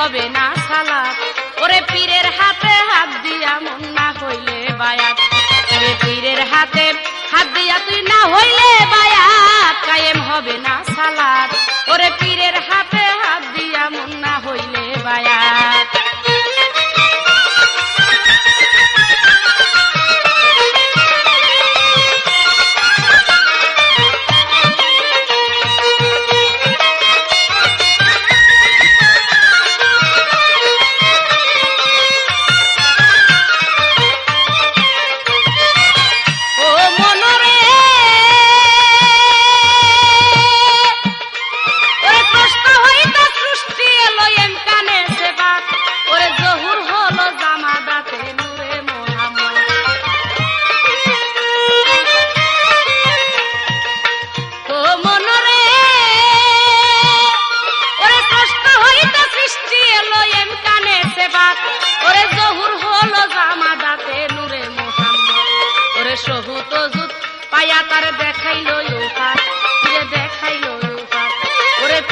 হবে না সালাত ওরে পীরের হাতে হাত দিয়া মন না হইলে বায়াত ওরে পীরের হাতে হাত দিয়া তুই না হইলে বায়াত কায়েম হবে না সালাত ওরে পীরের হাতে হাত দিয়া মন না হইলে বায়াত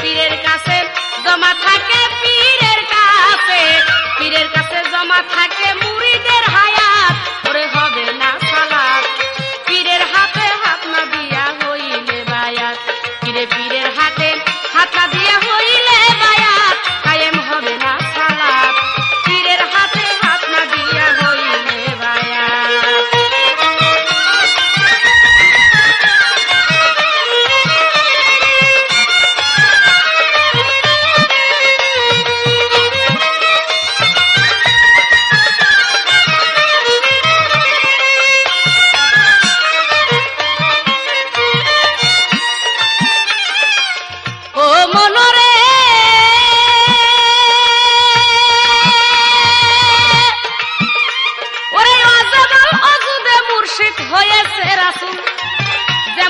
পীরের কাছে জমা থাকে পীরের কাছে জমা থাকে মুরিদের হায়াত ওরে হবে না সালাত পীরের হাতে হাত না দিয়া হইলে বায়াত পীরের হাতে হাত না দিয়া হইলে বায়াত কায়েম হবে না সালাত পীরের হাতে হাত না দিয়া হইলে বায়াত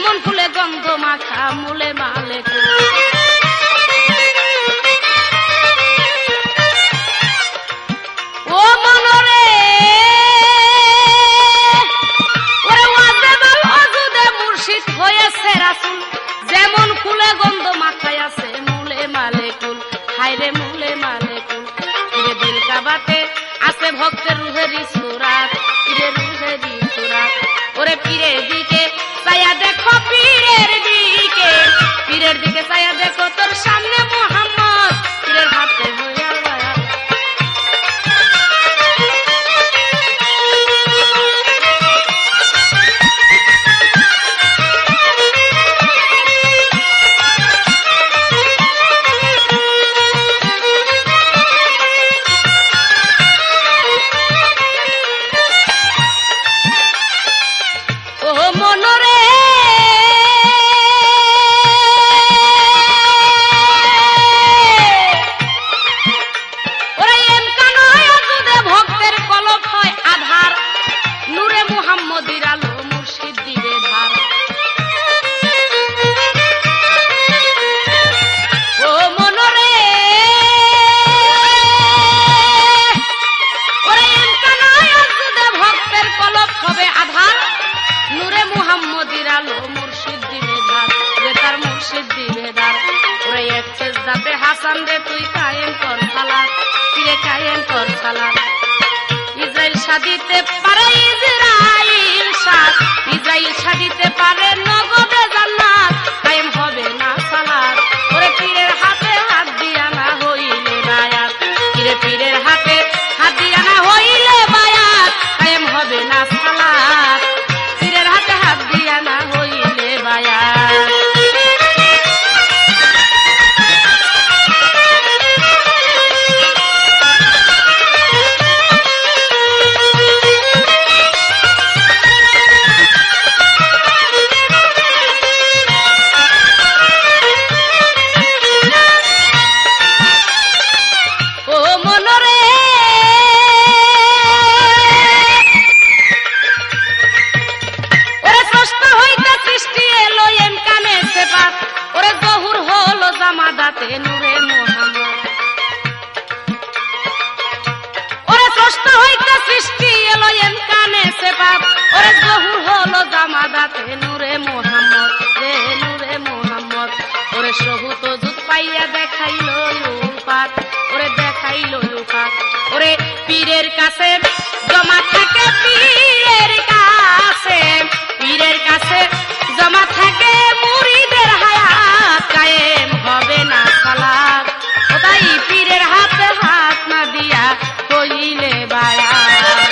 যেমন ফুলে গন্ধ মাখা মুলে মালে ও মনরে ওরে ওয়াজেবাল অজুদে মুর্শিদ হয়েছে রাসূল যেমন ফুলে গন্ধ মাখায় আছে মুলে মালে কুল হায়রে মুলে মালে কুল ইরে দিল কাবাতে আছে ভক্তের রুহেরি সুরাত ইরে রুহেরি সুরাত ওরে পীরের দিকে চায়া দেখো পীরের দিকে চায়া দেখো তোর সামনে মুহাম্মদ পীরের হাতে হইয়া বায়াত ও মনরে হাসান রে তুই কায়েম কর সালাত পীরে কায়েম কর সালাত ইসরাইল সাদিতে পারে ইসরাইল সাদিতে পারে নগদে জান্নাত কায়েম হবে না সালাত ওরে পীরের হাতে হাত দিয়া না হইলে বায়াত পীরের হাতে হাত দিয়া না হইলে বায়াত কায়েম হবে না সালাত পীরের হাতে হাত দিয়া না হইলে বায়াত নূরে মুহাম্মদ ওরে স্রষ্ট হইতে সৃষ্টি এলো এন কানে সেবাত ওরে জহুর হলো জামাদাতে নূরে মুহাম্মদ রে নূরে মুহাম্মদ ওরে সবুত জুত পাইয়া দেখাইলো উপাত ওরে দেখা খাইল লুকাত ওরে পীরের কাছে জমা থাকে পীরের কাছে জমা থাকে মুরিদের হায়াত কায়েম হবে না সালাত ও তাই পীরের হাতে হাত না দিয়া কইলে বায়াত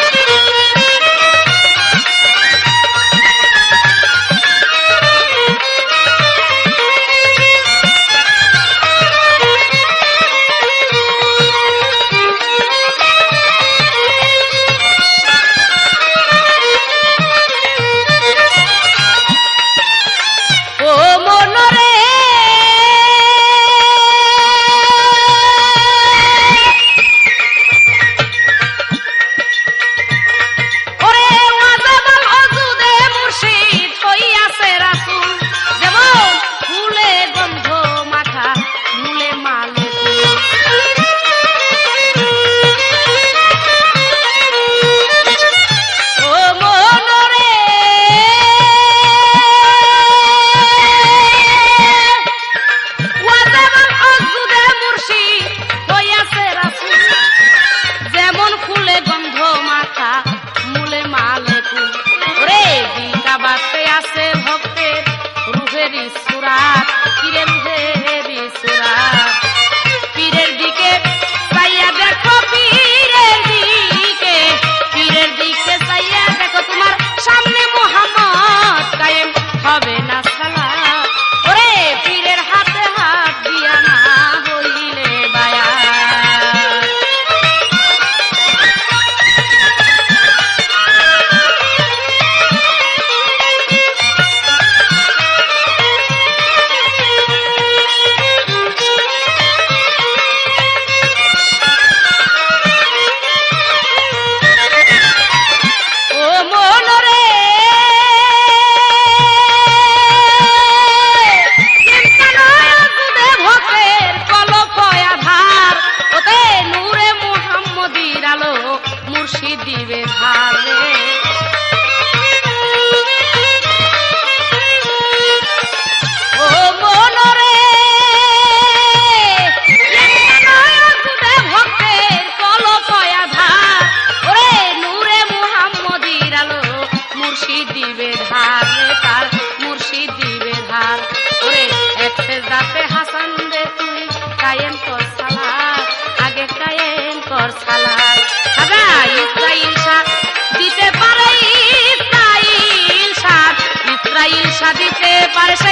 দিতে পারে